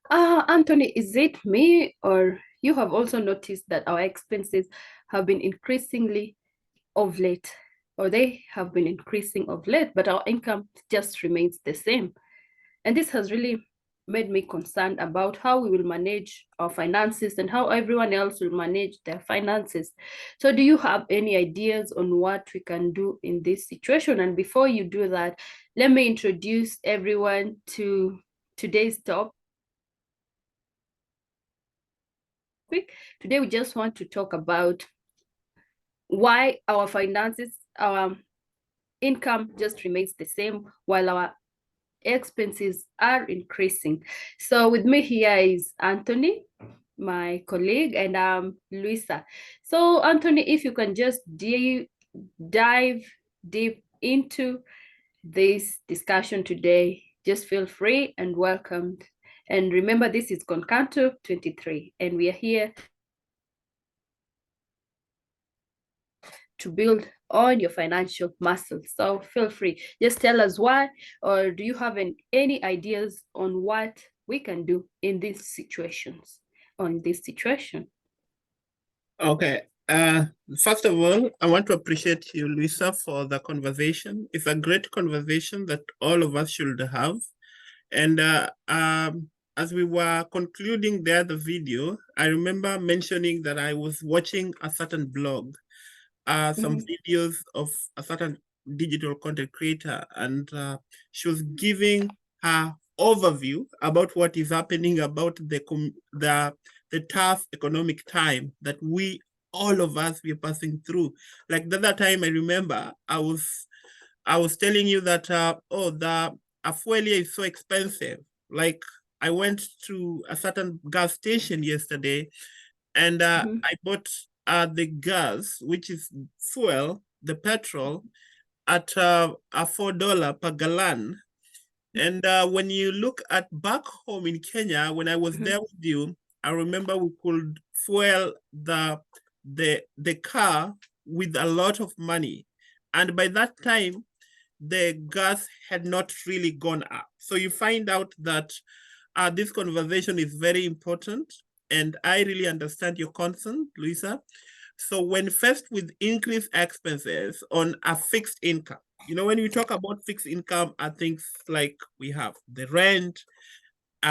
Anthony, is it me or you have also noticed that our expenses have been increasingly of late, or they have been increasing of late, but our income just remains the same? And this has really made me concerned about how we will manage our finances and how everyone else will manage their finances. So, do you have any ideas on what we can do in this situation? And before you do that, let me introduce everyone to today's topic. Today, we just want to talk about why our finances, our income just remains the same while our expenses are increasing. So with me here is Anthony, my colleague, and Luisa. So Anthony, if you can just dive deep into this discussion today, just feel free and welcomed. And remember, this is Concanto 23, and we are here to build on your financial muscles. So feel free, just tell us why, or do you have any ideas on what we can do in these situations, on this situation? Okay. First of all, I want to appreciate you, Luisa, for the conversation. It's a great conversation that all of us should have. And as we were concluding the other video, I remember mentioning that I was watching a certain blog, some videos of a certain digital content creator, and she was giving her overview about what is happening about the tough economic time that all of us were passing through. Like the other time, I remember I was telling you that the fuel is so expensive. Like I went to a certain gas station yesterday, and I bought the gas, which is fuel, the petrol, at a $4 per gallon. And when you look at back home in Kenya, when I was there with you, I remember we could fuel the car with a lot of money. And by that time, the gas had not really gone up. So you find out that this conversation is very important. And I really understand your concern, Luisa. So when faced with increased expenses on a fixed income, when we talk about fixed income, are things like we have the rent,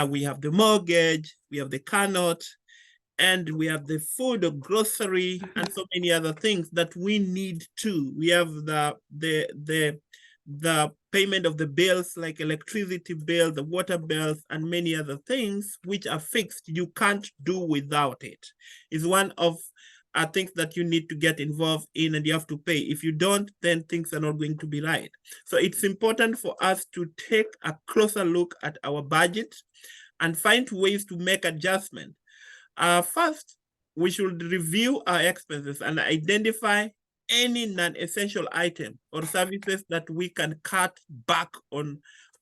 we have the mortgage, we have the car note, and we have the food or grocery and so many other things that we need too. We have the payment of the bills like electricity bill, the water bills, and many other things which are fixed. You can't do without it. It's one of things that you need to get involved in and you have to pay. If you don't, then things are not going to be right. So it's important for us to take a closer look at our budget and find ways to make adjustments. First, we should review our expenses and identify any non-essential item or services that we can cut back on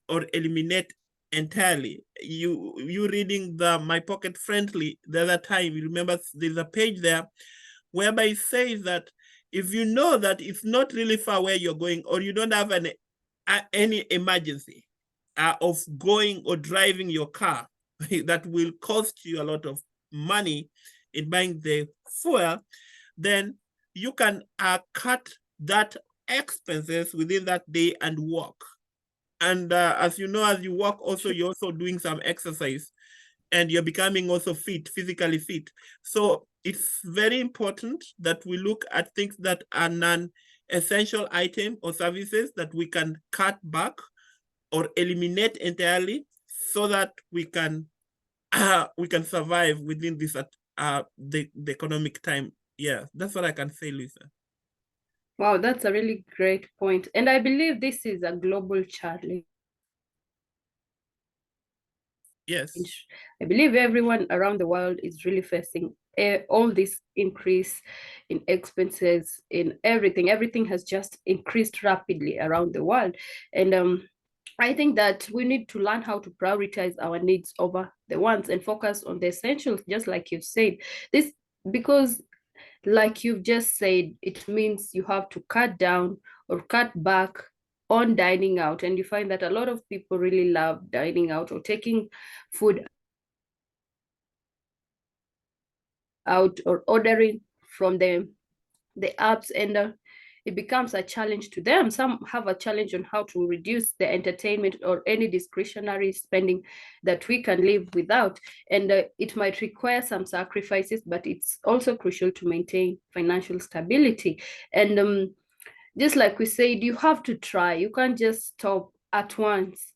or eliminate entirely. You reading the My Pocket Friendly the other time, you remember there's a page there whereby it says that if you know that it's not really far where you're going or you don't have any emergency of going or driving your car that will cost you a lot of money in buying the fuel, then you can cut that expenses within that day and walk. And as you know, as you walk, also you're also doing some exercise and you're becoming also fit, physically fit. So it's very important that we look at things that are non-essential items or services that we can cut back or eliminate entirely so that we can survive within this the economic time. Yeah, that's what I can say, Lisa. Wow, that's a really great point. And I believe this is a global challenge. Yes. I believe everyone around the world is really facing all this increase in expenses in everything. Everything has just increased rapidly around the world. And I think that we need to learn how to prioritize our needs over the wants and focus on the essentials, just like you've said. This because like you've just said, it means you have to cut down or cut back on dining out. And you find that a lot of people really love dining out or taking food out or ordering from the apps, and it becomes a challenge to them. Some have a challenge on how to reduce the entertainment or any discretionary spending that we can live without. And it might require some sacrifices, but it's also crucial to maintain financial stability. And just like we said, you have to try. You can't just stop at once.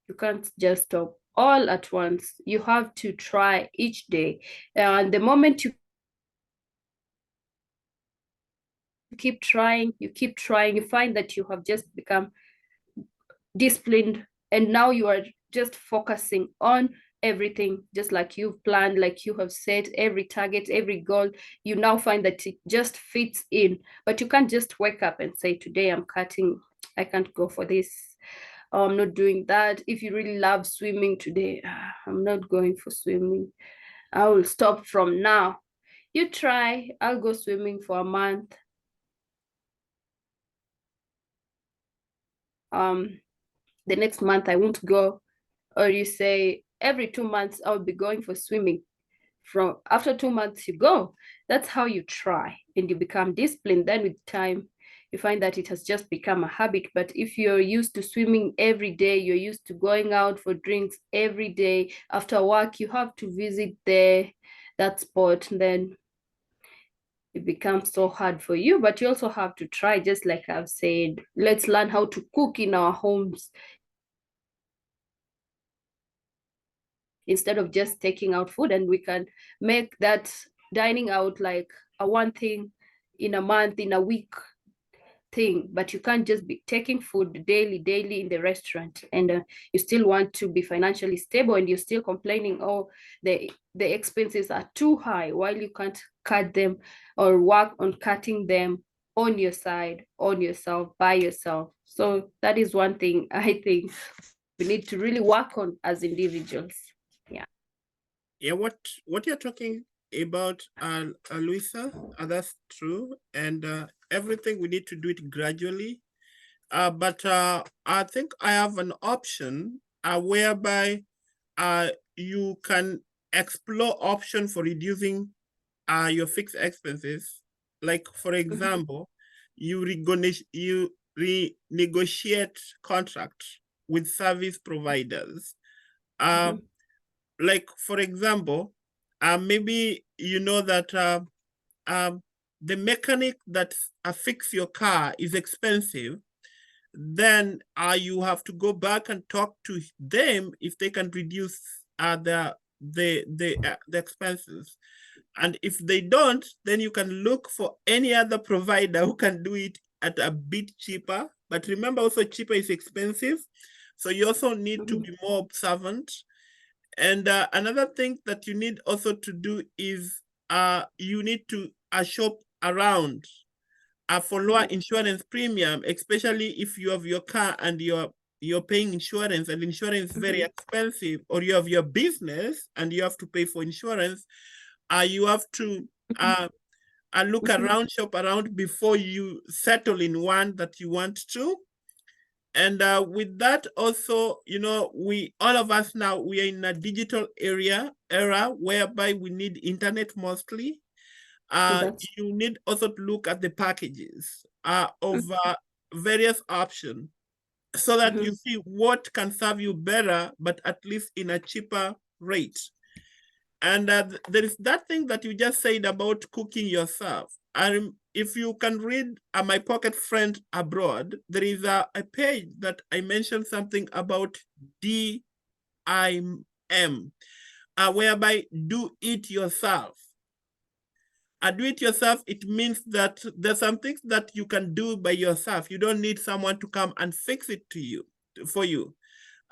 You can't just stop all at once. You have to try each day. And the moment you keep trying, you find that you have just become disciplined, and now you are just focusing on everything just like you've planned, like you have set every target, every goal. You now find that it just fits in, but you can't just wake up and say, today I'm cutting, I can't go for this, I'm not doing that. If you really love swimming today, I'm not going for swimming, I will stop from now. You try, I'll go swimming for a month, the next month I won't go. Or you say, every 2 months I'll be going for swimming. From after 2 months you go. That's how you try, and you become disciplined. Then with time you find that it has just become a habit. But if you're used to swimming every day, you're used to going out for drinks every day, after work you have to visit that spot, then it becomes so hard for you. But you also have to try, just like I've said, let's learn how to cook in our homes instead of just taking out food, and we can make that dining out like a one thing in a month, in a week thing. But you can't just be taking food daily in the restaurant, and you still want to be financially stable, and you're still complaining, oh, the expenses are too high, while you can't cut them or work on cutting them on your side, on yourself, by yourself. So that is one thing I think we need to really work on as individuals. Yeah, what you're talking about, Luisa, that's true, and everything we need to do it gradually. But I think I have an option whereby you can explore option for reducing your fixed expenses. Like for example, you renegotiate contract with service providers. Like for example, maybe you know that the mechanic that fix your car is expensive. Then you have to go back and talk to them if they can reduce the expenses. And if they don't, then you can look for any other provider who can do it at a bit cheaper. But remember, also cheaper is expensive. So you also need to be more observant. And another thing that you need also to do is you need to shop around for lower insurance premium, especially if you have your car and you're paying insurance, and insurance is very expensive, or you have your business and you have to pay for insurance. You have to look around, shop around before you settle in one that you want to. And with that also, you know, all of us now, we are in a digital era whereby we need internet mostly. You need also to look at the packages of various options, so that you see what can serve you better, but at least in a cheaper rate. And there is that thing that you just said about cooking yourself. If you can read My Pocket Friend Abroad, there is a page that I mentioned something about DIM, whereby do it yourself. Do it yourself, it means that there's some things that you can do by yourself. You don't need someone to come and fix it for you.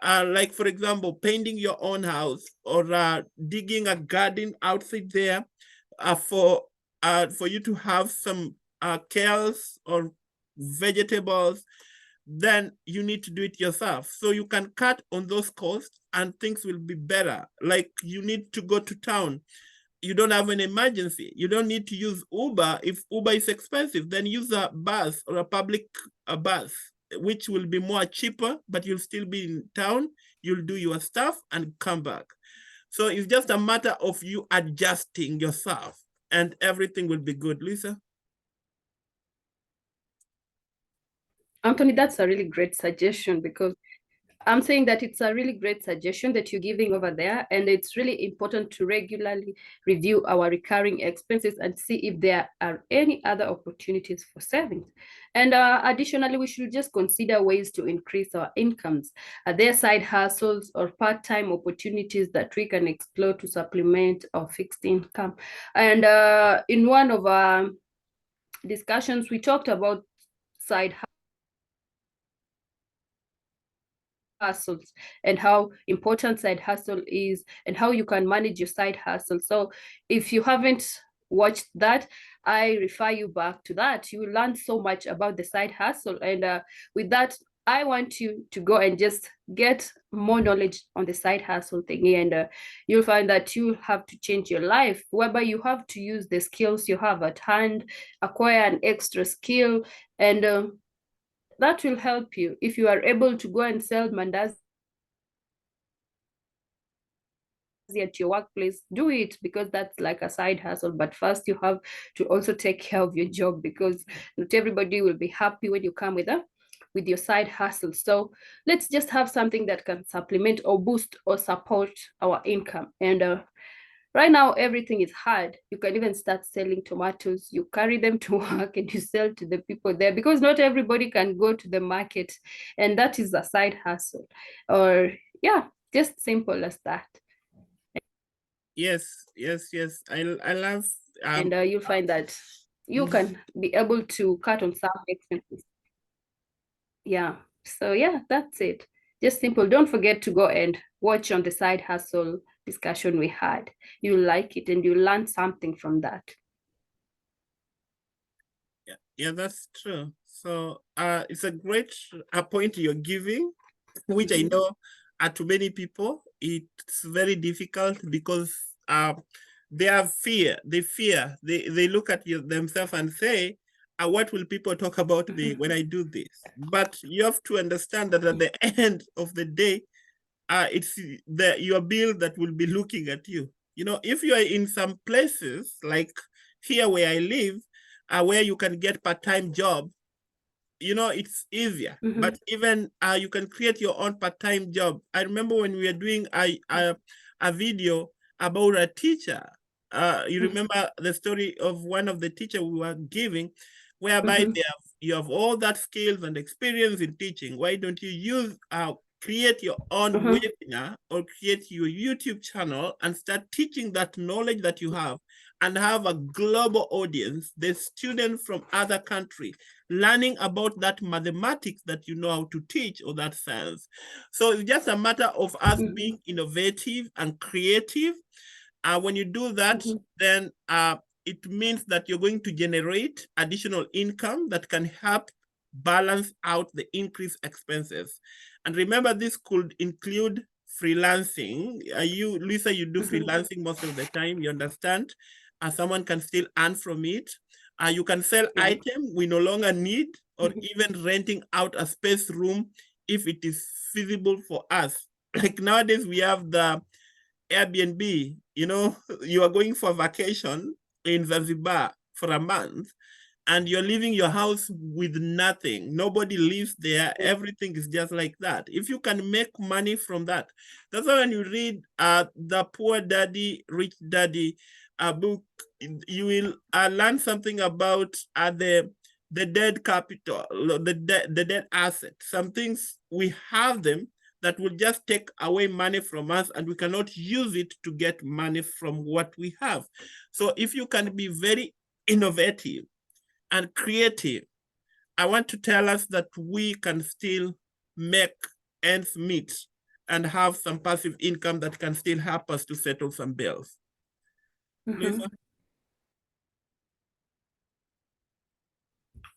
Like for example, painting your own house, or digging a garden outside there for you to have some kales or vegetables. Then you need to do it yourself. So you can cut on those costs and things will be better. Like you need to go to town, you don't have an emergency, you don't need to use Uber. If Uber is expensive, then use a bus or a public bus, which will be more cheaper, but you'll still be in town, you'll do your stuff and come back. So it's just a matter of you adjusting yourself and everything will be good. Lisa? Anthony, that's a really great suggestion, because I'm saying that it's a really great suggestion that you're giving over there. And it's really important to regularly review our recurring expenses and see if there are any other opportunities for savings. And additionally, we should just consider ways to increase our incomes. Are there side hustles or part-time opportunities that we can explore to supplement our fixed income? And in one of our discussions, we talked about side hustles and how important side hustle is and how you can manage your side hustle. So if you haven't watched that, I refer you back to that. You will learn so much about the side hustle. And with that, I want you to go and just get more knowledge on the side hustle thingy, and you'll find that you have to change your life, whereby you have to use the skills you have at hand, acquire an extra skill, and that will help you. If you are able to go and sell mandazi at your workplace, do it, because that's like a side hustle. But first, you have to also take care of your job, because not everybody will be happy when you come with your side hustle. So let's just have something that can supplement or boost or support our income. And right now, everything is hard. You can even start selling tomatoes. You carry them to work and you sell to the people there, because not everybody can go to the market. And that is a side hustle. Or, yeah, just simple as that. Yes. I love And you'll find that you can be able to cut on some expenses. Yeah. So, yeah, that's it. Just simple. Don't forget to go and watch on the side hustle discussion we had. You'll like it and you'll learn something from that. Yeah, that's true. So it's a great point you're giving, which I know to many people it's very difficult, because they have fear. They look at themselves and say, what will people talk about me when I do this? But you have to understand that at the end of the day, it's your bill that will be looking at you. You know, if you are in some places like here where I live, where you can get part-time job, you know, it's easier. But even you can create your own part-time job. I remember when we were doing a video about a teacher. You remember the story of one of the teacher we were giving, whereby you have all that skills and experience in teaching. Why don't you use create your own webinar or create your YouTube channel and start teaching that knowledge that you have, and have a global audience, the students from other countries, learning about that mathematics that you know how to teach, or that science. So it's just a matter of us being innovative and creative. When you do that, then it means that you're going to generate additional income that can help balance out the increased expenses. And remember, this could include freelancing. Lisa, you do freelancing most of the time, you understand? Someone can still earn from it. You can sell items we no longer need, or even renting out a space room if it is feasible for us. Like nowadays, we have the Airbnb. You know, you are going for vacation in Zanzibar for a month, and you're leaving your house with nothing. Nobody lives there. Everything is just like that. If you can make money from that, that's why when you read the Poor Daddy, Rich Daddy book, you will learn something about the dead capital, the dead asset. Some things we have them that will just take away money from us, and we cannot use it to get money from what we have. So if you can be very innovative and creative, I want to tell us that we can still make ends meet and have some passive income that can still help us to settle some bills. Lisa?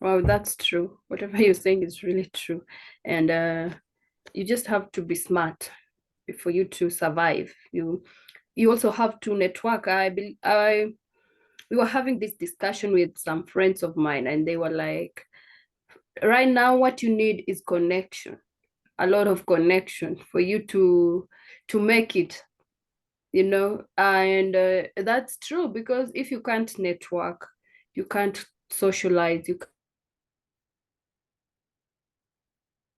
Wow, that's true. Whatever you're saying is really true. And you just have to be smart for you to survive. You also have to network. We were having this discussion with some friends of mine, and they were like, right now what you need is connection, a lot of connection for you to make it. and that's true, because if you can't network, you can't socialize, you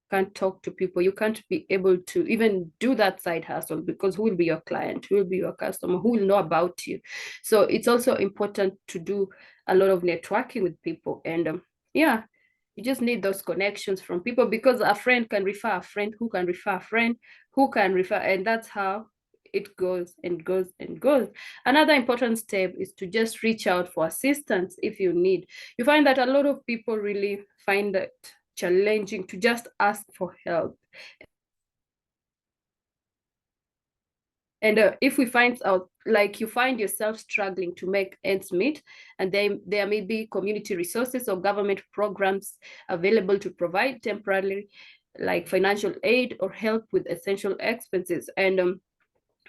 can't talk to people, you can't be able to even do that side hustle, because who will be your client, who will be your customer, who will know about you? So it's also important to do a lot of networking with people. And yeah, you just need those connections from people, because a friend can refer a friend who can refer a friend who can refer, and that's how it goes and goes and goes. Another important step is to just reach out for assistance if you need. You find that a lot of people really find that challenging to just ask for help. And if we find out, like, you find yourself struggling to make ends meet, and there may be community resources or government programs available to provide temporarily, like financial aid or help with essential expenses. And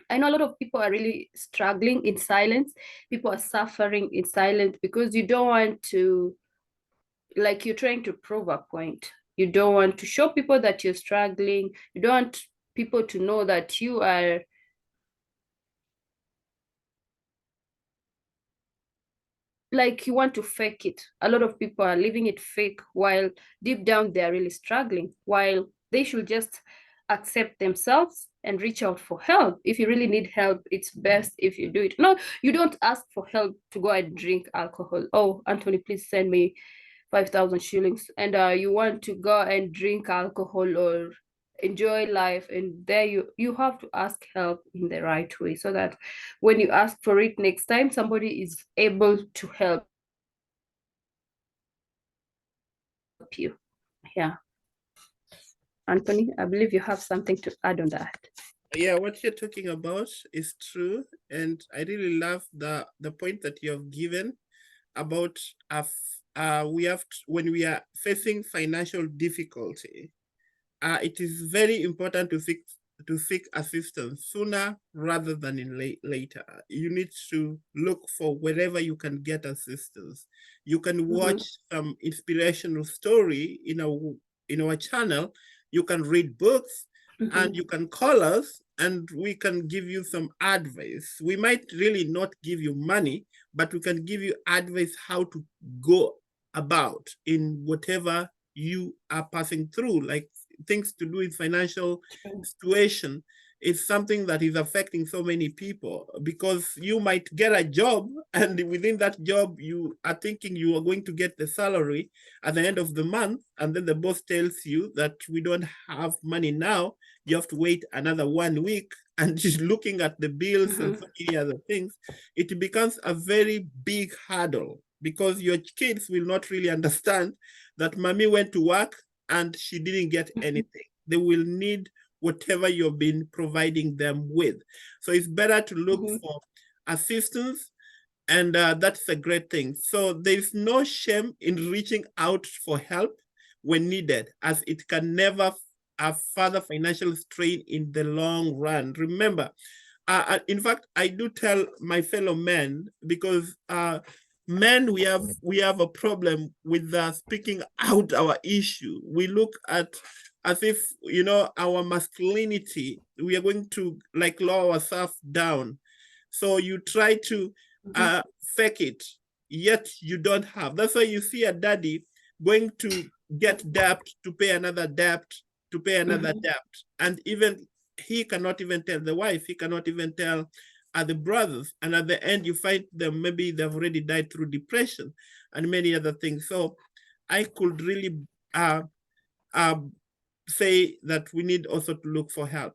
I know a lot of people are really struggling in silence. People are suffering in silence because you don't want to, like, you're trying to prove a point. You don't want to show people that you're struggling. You don't want people to know that you are, like, you want to fake it. A lot of people are living it fake, while deep down they're really struggling, while they should just accept themselves and reach out for help. If you really need help, it's best if you do it. No, you don't ask for help to go and drink alcohol. Oh, Anthony, please send me 5,000 shillings. And you want to go and drink alcohol or enjoy life, and there you have to ask help in the right way, so that when you ask for it next time, somebody is able to help you. Yeah. Anthony, I believe you have something to add on that. Yeah, what you're talking about is true, and I really love the point that you have given about we have when we are facing financial difficulty. It is very important to seek assistance sooner rather than later. You need to look for wherever you can get assistance. You can watch some inspirational story in our channel. You can read books, and you can call us, and we can give you some advice. We might really not give you money, but we can give you advice how to go about in whatever you are passing through, like things to do with financial situation. Is something that is affecting so many people, because you might get a job, and within that job you are thinking you are going to get the salary at the end of the month, and then the boss tells you that we don't have money now, you have to wait another 1 week, and just looking at the bills and so many other things, it becomes a very big hurdle, because your kids will not really understand that mommy went to work and she didn't get anything. They will need whatever you've been providing them with. So it's better to look for assistance, and that's a great thing. So there's no shame in reaching out for help when needed, as it can never further financial strain in the long run. Remember, in fact, I do tell my fellow men, because men, we have a problem with speaking out our issue. We look at as if our masculinity, we are going to like lower ourselves down. So you try to fake it, yet you don't have. That's why you see a daddy going to get debt to pay another debt to pay another debt, and even he cannot even tell the wife, he cannot even tell the brothers, and at the end you find them, maybe they've already died through depression and many other things. So I could really say that we need also to look for help.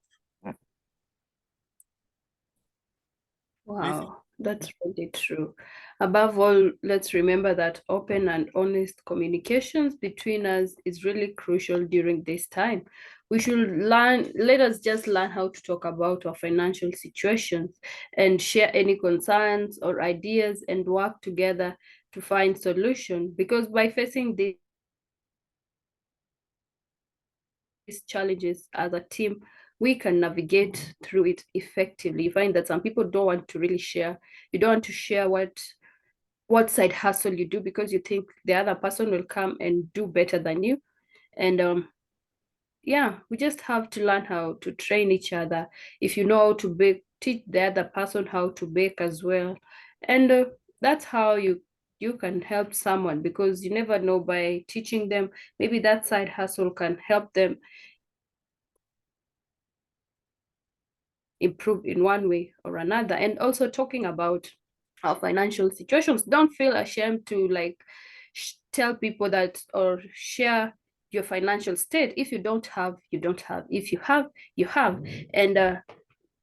Wow, that's really true. Above all, let's remember that open and honest communications between us is really crucial during this time. We should let us just learn how to talk about our financial situations and share any concerns or ideas and work together to find solution. Because by facing these challenges as a team, we can navigate through it effectively. You find that some people don't want to really share. You don't want to share what side hustle you do, because you think the other person will come and do better than you. And yeah, we just have to learn how to train each other. If you know how to bake teach the other person how to bake as well. And that's how you can help someone, because you never know, by teaching them, maybe that side hustle can help them improve in one way or another. And also talking about our financial situations, don't feel ashamed to like tell people that, or share your financial state. If you don't have, you don't have. If you have, you have. And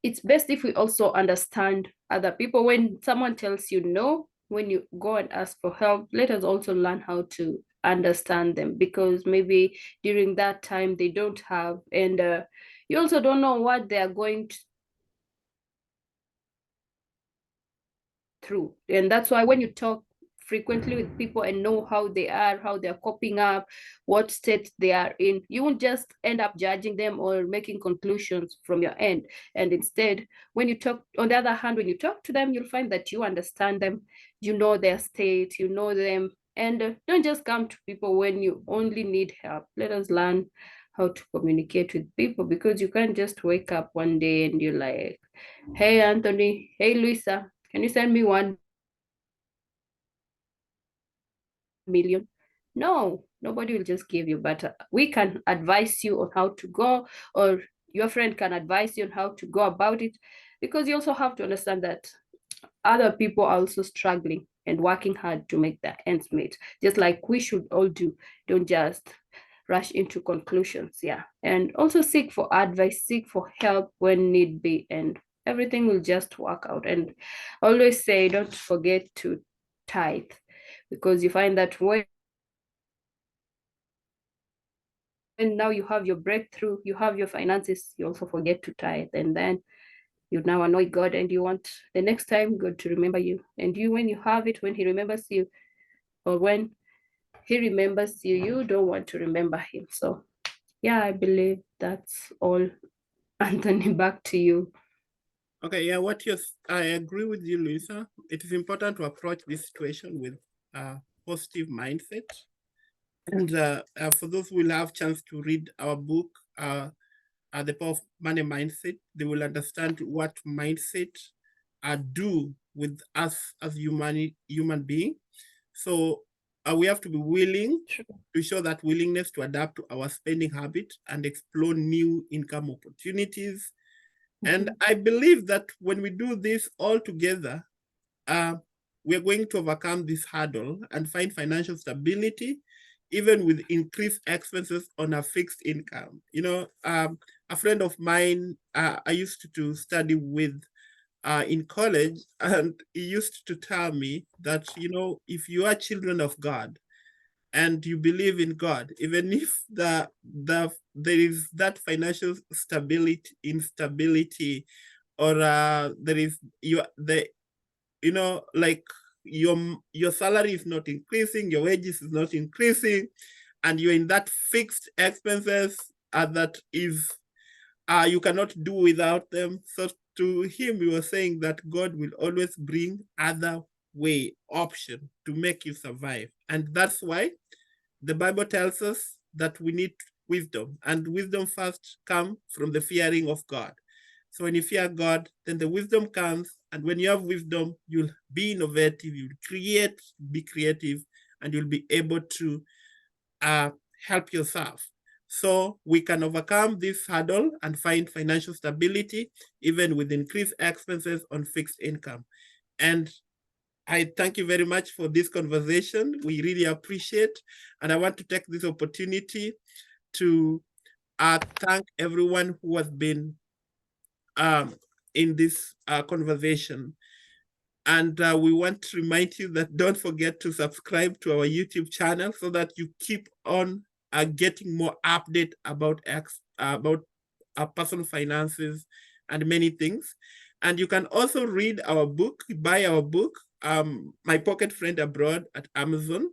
it's best if we also understand other people. When someone tells you no, when you go and ask for help, let us also learn how to understand them, because maybe during that time they don't have, and you also don't know what they are going through. And that's why when you talk frequently with people and know how they are, how they're coping up, what state they are in, you won't just end up judging them or making conclusions from your end. And instead, when you talk, on the other hand, when you talk to them, you'll find that you understand them, you know their state, you know them, and don't just come to people when you only need help. Let us learn how to communicate with people, because you can't just wake up one day and you're like, hey Anthony, hey Luisa, can you send me 1 million? No, nobody will just give you, but we can advise you on how to go, or your friend can advise you on how to go about it, because you also have to understand that other people are also struggling and working hard to make their ends meet, just like we should all do. Don't just rush into conclusions. Yeah. And also seek for advice, seek for help when need be, and everything will just work out. And always say, don't forget to tithe, because you find that when now you have your breakthrough, you have your finances, you also forget to tithe, and then you now annoy God, and you want the next time God to remember you. And you, when you have it, when He remembers you, or when He remembers you, you don't want to remember Him. So yeah, I believe that's all. Anthony, back to you. Okay, yeah, I agree with you, Lisa. It is important to approach this situation with a positive mindset. And for those who will have chance to read our book, The Power of Money Mindset, they will understand what mindset do with us as human being. So we have to be willing to show that willingness to adapt to our spending habit and explore new income opportunities. And I believe that when we do this all together, we're going to overcome this hurdle and find financial stability, even with increased expenses on a fixed income. You know, a friend of mine, I used to study with in college, and he used to tell me that, you know, if you are children of God and you believe in God, even if there is that financial instability, or there is like your salary is not increasing, your wages is not increasing, and you're in that fixed expenses that is you cannot do without them. So to him, he was saying that God will always bring other option to make you survive. And that's why the Bible tells us that we need wisdom, and wisdom first comes from the fearing of God. So when you fear God, then the wisdom comes. And when you have wisdom, you'll be innovative, you'll be creative, and you'll be able to help yourself. So we can overcome this hurdle and find financial stability, even with increased expenses on fixed income. And I thank you very much for this conversation. We really appreciate, and I want to take this opportunity to thank everyone who has been in this conversation. And we want to remind you that don't forget to subscribe to our YouTube channel so that you keep on getting more update about our personal finances and many things. And you can also read our book, buy our book, My Pocket Friend Abroad, at Amazon.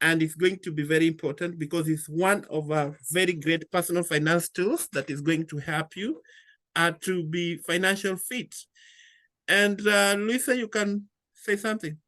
And it's going to be very important because it's one of our very great personal finance tools that is going to help you to be financial fit. And Luisa, you can say something.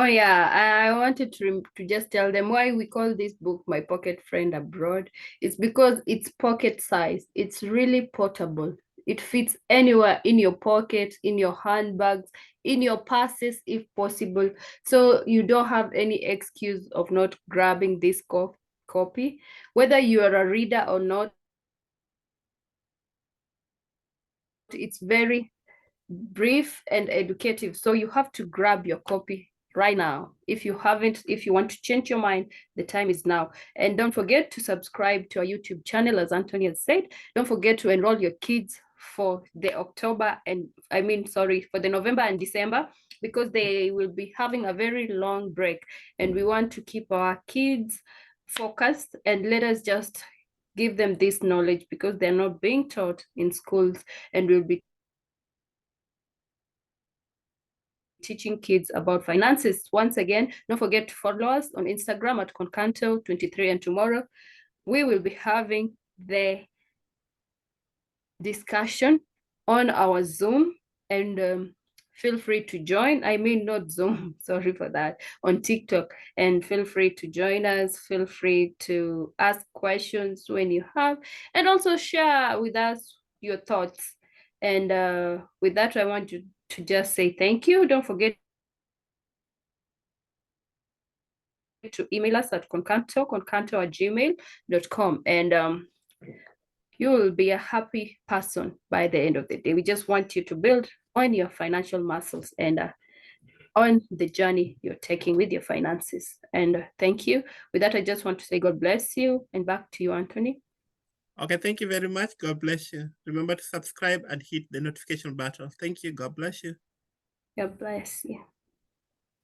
Oh yeah, I wanted to just tell them why we call this book My Pocket Friend Abroad. It's because it's pocket size. It's really portable. It fits anywhere in your pocket, in your handbags, in your purses if possible. So you don't have any excuse of not grabbing this copy. Whether you are a reader or not, it's very brief and educative. So you have to grab your copy right now. If you haven't, if you want to change your mind, the time is now. And don't forget to subscribe to our YouTube channel, as Anthony has said. Don't forget to enroll your kids for the for the November and December, because they will be having a very long break. And we want to keep our kids focused, and let us just give them this knowledge because they're not being taught in schools, and we'll be teaching kids about finances. Once again, don't forget to follow us on Instagram at Concanto23, and tomorrow we will be having the discussion on our Zoom, and feel free to join. I mean, not Zoom, sorry for that, on TikTok. And feel free to join us. Feel free to ask questions when you have, and also share with us your thoughts. And with that, I want you to just say thank you. Don't forget to email us at concanto@gmail.com, and you will be a happy person by the end of the day. We just want you to build on your financial muscles and on the journey you're taking with your finances. And thank you. With that, I just want to say God bless you, and back to you, Anthony. Okay, thank you very much. God bless you. Remember to subscribe and hit the notification button. Thank you. God bless you. God bless you.